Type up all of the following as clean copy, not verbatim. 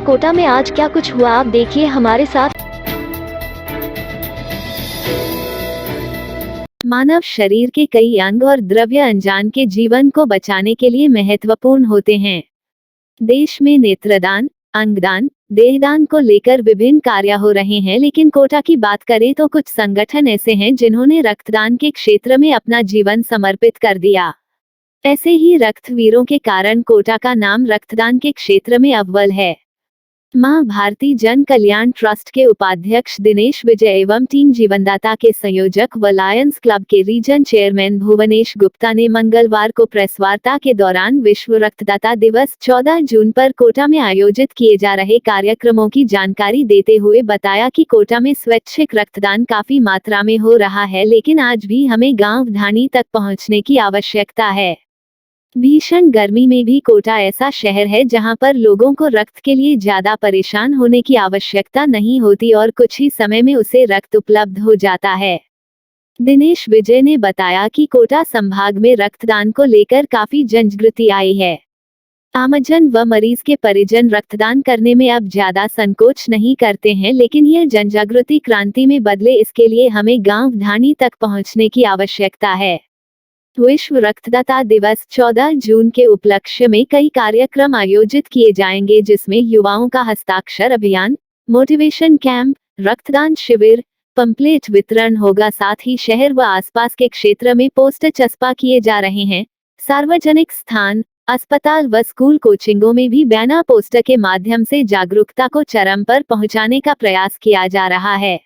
कोटा में आज क्या कुछ हुआ आप देखिए हमारे साथ। मानव शरीर के कई अंग और द्रव्य अनजान के जीवन को बचाने के लिए महत्वपूर्ण होते हैं। देश में नेत्रदान, अंगदान, देहदान को लेकर विभिन्न कार्य हो रहे हैं, लेकिन कोटा की बात करें तो कुछ संगठन ऐसे हैं जिन्होंने रक्तदान के क्षेत्र में अपना जीवन समर्पित कर दिया। ऐसे ही रक्तवीरों के कारण कोटा का नाम रक्तदान के क्षेत्र में अव्वल है। मां भारती जन कल्याण ट्रस्ट के उपाध्यक्ष दिनेश विजय एवं टीम जीवनदाता के संयोजक व लायंस क्लब के रीजन चेयरमैन भुवनेश गुप्ता ने मंगलवार को प्रेस वार्ता के दौरान विश्व रक्तदाता दिवस 14 जून पर कोटा में आयोजित किए जा रहे कार्यक्रमों की जानकारी देते हुए बताया कि कोटा में स्वैच्छिक रक्तदान काफी मात्रा में हो रहा है, लेकिन आज भी हमें गांव ढाणी तक पहुंचने की आवश्यकता है। भीषण गर्मी में भी कोटा ऐसा शहर है जहां पर लोगों को रक्त के लिए ज्यादा परेशान होने की आवश्यकता नहीं होती और कुछ ही समय में उसे रक्त उपलब्ध हो जाता है। दिनेश विजय ने बताया कि कोटा संभाग में रक्तदान को लेकर काफी जनजागृति आई है। आमजन व मरीज के परिजन रक्तदान करने में अब ज्यादा संकोच नहीं करते हैं, लेकिन यह जनजागृति क्रांति में बदले इसके लिए हमें गांव ढाणी तक पहुंचने की आवश्यकता है। विश्व रक्तदाता दिवस 14 जून के उपलक्ष्य में कई कार्यक्रम आयोजित किए जाएंगे, जिसमें युवाओं का हस्ताक्षर अभियान, मोटिवेशन कैंप, रक्तदान शिविर, पंपलेट वितरण होगा। साथ ही शहर व आसपास के क्षेत्र में पोस्टर चस्पा किए जा रहे हैं। सार्वजनिक स्थान, अस्पताल व स्कूल कोचिंगों में भी बैनर पोस्टर के माध्यम से जागरूकता को चरम पर पहुंचाने का प्रयास किया जा रहा है।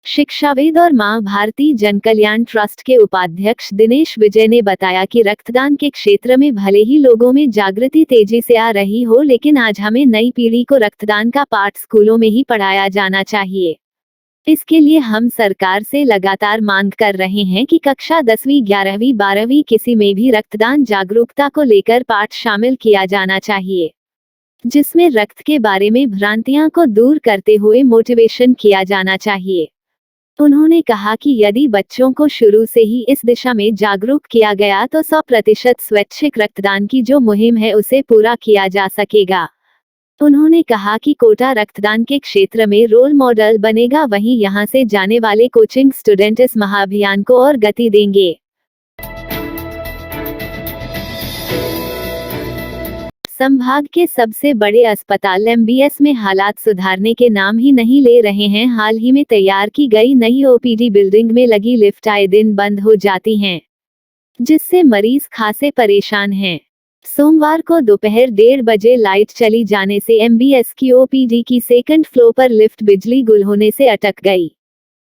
शिक्षाविद और मां भारती जन कल्याण ट्रस्ट के उपाध्यक्ष दिनेश विजय ने बताया कि रक्तदान के क्षेत्र में भले ही लोगों में जागृति तेजी से आ रही हो, लेकिन आज हमें नई पीढ़ी को रक्तदान का पाठ स्कूलों में ही पढ़ाया जाना चाहिए। इसके लिए हम सरकार से लगातार मांग कर रहे हैं कि कक्षा 10वीं, 11वीं, 12वीं किसी में भी रक्तदान जागरूकता को लेकर पाठ शामिल किया जाना चाहिए, जिसमें रक्त के बारे में भ्रांतियां को दूर करते हुए मोटिवेशन किया जाना चाहिए। उन्होंने कहा कि यदि बच्चों को शुरू से ही इस दिशा में जागरूक किया गया तो 100% स्वैच्छिक रक्तदान की जो मुहिम है उसे पूरा किया जा सकेगा। उन्होंने कहा कि कोटा रक्तदान के क्षेत्र में रोल मॉडल बनेगा, वहीं यहां से जाने वाले कोचिंग स्टूडेंट इस महाअभियान को और गति देंगे। संभाग के सबसे बड़े अस्पताल एमबीएस में हालात सुधारने के नाम ही नहीं ले रहे हैं। हाल ही में तैयार की गई नई ओपीडी बिल्डिंग में लगी लिफ्ट आए दिन बंद हो जाती हैं, जिससे मरीज खासे परेशान हैं। सोमवार को दोपहर 1:30 बजे लाइट चली जाने से एमबीएस की ओपीडी की सेकंड फ्लोर पर लिफ्ट बिजली गुल होने से अटक गई,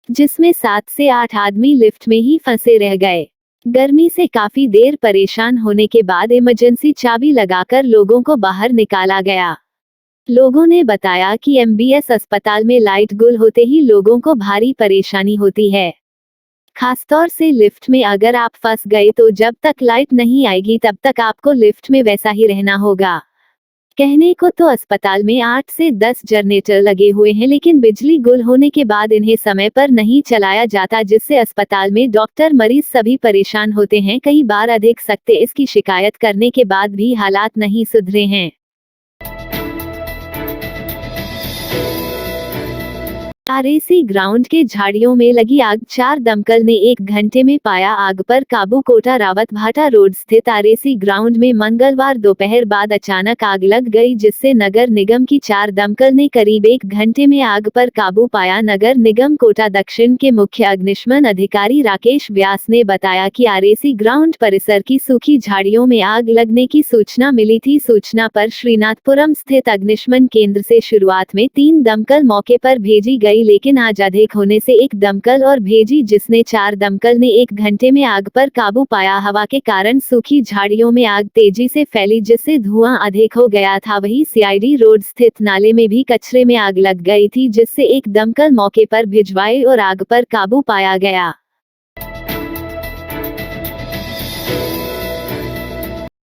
जिसमें 7 से 8 आदमी लिफ्ट में ही फंसे रह गए। गर्मी से काफी देर परेशान होने के बाद इमरजेंसी चाबी लगाकर लोगों को बाहर निकाला गया। लोगों ने बताया कि एमबीएस अस्पताल में लाइट गुल होते ही लोगों को भारी परेशानी होती है। खासतौर से लिफ्ट में अगर आप फंस गए तो जब तक लाइट नहीं आएगी तब तक आपको लिफ्ट में वैसा ही रहना होगा। कहने को तो अस्पताल में 8 से 10 जनरेटर लगे हुए हैं, लेकिन बिजली गुल होने के बाद इन्हें समय पर नहीं चलाया जाता, जिससे अस्पताल में डॉक्टर, मरीज सभी परेशान होते हैं। कई बार अधिक सख्त इसकी शिकायत करने के बाद भी हालात नहीं सुधरे हैं। आरएसी ग्राउंड के झाड़ियों में लगी आग, 4 दमकल ने 1 घंटे में पाया आग पर काबू। कोटा रावत भाटा रोड स्थित आरएसी ग्राउंड में मंगलवार दोपहर बाद अचानक आग लग गई, जिससे नगर निगम की 4 दमकल ने करीब 1 घंटे में आग पर काबू पाया। नगर निगम कोटा दक्षिण के मुख्य अग्निशमन अधिकारी राकेश व्यास ने बताया कि आरएसी ग्राउंड परिसर की सूखी झाड़ियों में आग लगने की सूचना मिली थी। सूचना पर श्रीनाथपुरम स्थित अग्निशमन केंद्र से शुरुआत में 3 दमकल मौके पर भेजी गई, लेकिन आज अधिक होने से 1 दमकल और भेजी, जिसने 4 दमकल ने 1 घंटे में आग पर काबू पाया। हवा के कारण सूखी झाड़ियों में आग तेजी से फैली, जिससे धुआं अधिक हो गया था। वहीं सीआईडी रोड स्थित नाले में भी कचरे में आग लग गई थी, जिससे 1 दमकल मौके पर भिजवाए और आग पर काबू पाया गया।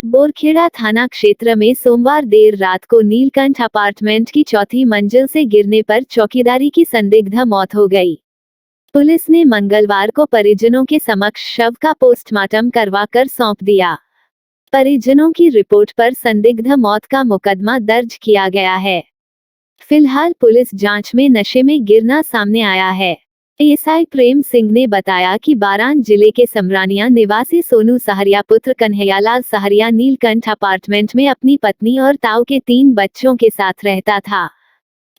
बोरखेड़ा थाना क्षेत्र में सोमवार देर रात को नीलकंठ अपार्टमेंट की 4थी मंजिल से गिरने पर चौकीदारी की संदिग्ध मौत हो गई। पुलिस ने मंगलवार को परिजनों के समक्ष शव का पोस्टमार्टम करवाकर सौंप दिया। परिजनों की रिपोर्ट पर संदिग्ध मौत का मुकदमा दर्ज किया गया है। फिलहाल पुलिस जांच में नशे में गिरना सामने आया है। एएसआई प्रेम सिंह ने बताया कि बारान जिले के समरानिया निवासी सोनू सहरिया पुत्र कन्हैयालाल सहरिया नीलकंठ अपार्टमेंट में अपनी पत्नी और ताऊ के 3 बच्चों के साथ रहता था।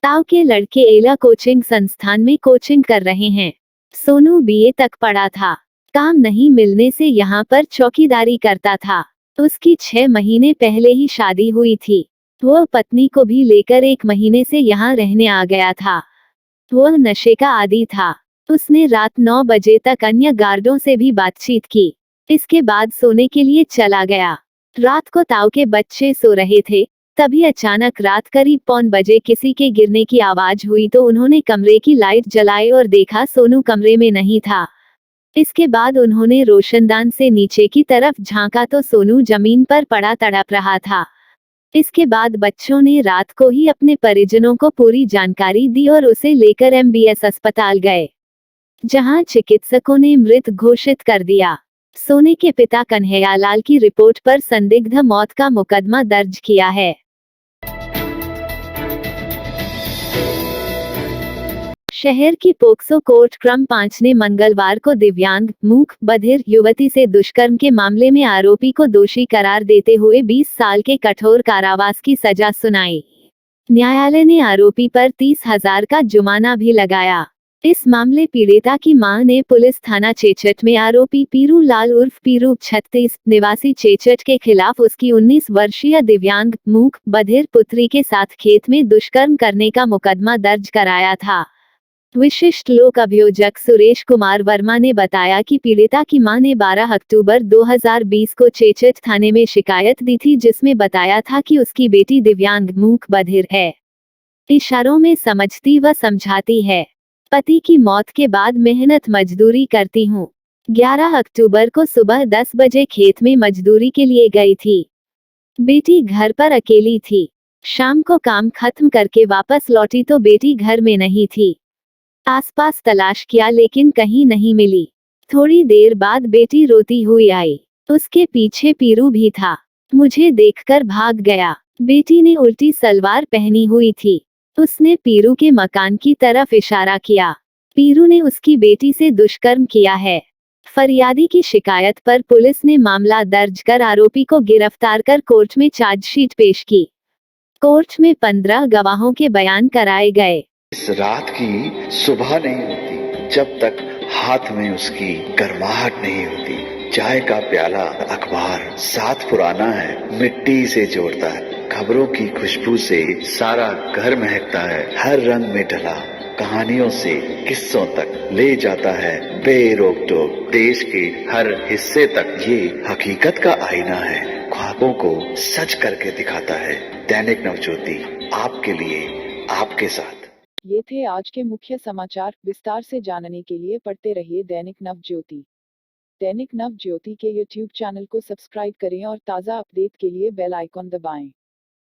ताऊ के लड़के एला कोचिंग संस्थान में कोचिंग कर रहे हैं। सोनू बीए तक पढ़ा था। काम नहीं मिलने से यहाँ पर चौकीदारी करता था। उसकी 6 महीने पहले ही शादी हुई थी। वह पत्नी को भी लेकर 1 महीने से यहाँ रहने आ गया था। वह नशे का आदी था। उसने रात 9 बजे तक अन्य गार्डों से भी बातचीत की। इसके बाद सोने के लिए चला गया। रात को ताऊ के बच्चे सो रहे थे, तभी अचानक रात करीब 1:15 किसी के गिरने की आवाज हुई तो उन्होंने कमरे की लाइट जलाई और देखा सोनू कमरे में नहीं था। इसके बाद उन्होंने रोशनदान से नीचे की तरफ झांका तो सोनू जमीन पर पड़ा तड़प रहा था। इसके बाद बच्चों ने रात को ही अपने परिजनों को पूरी जानकारी दी और उसे लेकर एमबीएस अस्पताल गए, जहां चिकित्सकों ने मृत घोषित कर दिया। सोने के पिता कन्हैयालाल की रिपोर्ट पर संदिग्ध मौत का मुकदमा दर्ज किया है। शहर की पोक्सो कोर्ट क्रम 5 ने मंगलवार को दिव्यांग, मूक, बधिर युवती से दुष्कर्म के मामले में आरोपी को दोषी करार देते हुए 20 साल के कठोर कारावास की सजा सुनाई। न्यायालय ने आरोपी पर 30,000 का जुर्माना भी लगाया। इस मामले पीड़िता की मां ने पुलिस थाना चेचट में आरोपी पीरू लाल उर्फ पीरू 36 निवासी चेचट के खिलाफ उसकी 19 वर्षीय दिव्यांग, मूक, बधिर पुत्री के साथ खेत में दुष्कर्म करने का मुकदमा दर्ज कराया था। विशिष्ट लोक अभियोजक सुरेश कुमार वर्मा ने बताया कि पीड़िता की मां ने 12 अक्टूबर 2020 को चेचट थाने में शिकायत दी थी, जिसमें बताया था कि उसकी बेटी दिव्यांग, मूक, बधिर है, इशारों में समझती व समझाती है। पति की मौत के बाद मेहनत मजदूरी करती हूँ। 11 अक्टूबर को सुबह 10 बजे खेत में मजदूरी के लिए गई थी। बेटी घर पर अकेली थी। शाम को काम खत्म करके वापस लौटी तो बेटी घर में नहीं थी। आसपास तलाश किया लेकिन कहीं नहीं मिली। थोड़ी देर बाद बेटी रोती हुई आई। उसके पीछे पीरू भी था। मुझे देखकर भाग गया। बेटी ने उल्टी सलवार पहनी हुई थी। उसने पीरू के मकान की तरफ इशारा किया। पीरू ने उसकी बेटी से दुष्कर्म किया है। फरियादी की शिकायत पर पुलिस ने मामला दर्ज कर आरोपी को गिरफ्तार कर कोर्ट में चार्जशीट पेश की। कोर्ट में 15 गवाहों के बयान कराए गए। इस रात की सुबह नहीं होती जब तक हाथ में उसकी गर्माहट नहीं होती। चाय का प्याला, अखबार साथ पुराना है, मिट्टी से जोड़ता है। खबरों की खुशबू से सारा घर महकता है। हर रंग में ढला कहानियों से किस्सों तक ले जाता है बेरोक टोक। देश के हर हिस्से तक ये हकीकत का आईना है। ख्वाबों को सच करके दिखाता है। दैनिक नवज्योति, आपके लिए, आपके साथ। ये थे आज के मुख्य समाचार। विस्तार से जानने के लिए पढ़ते रहिए दैनिक नवज्योति। दैनिक नवज्योति के YouTube चैनल को सब्सक्राइब करें और ताज़ा अपडेट के लिए बेल आइकॉन दबाएं।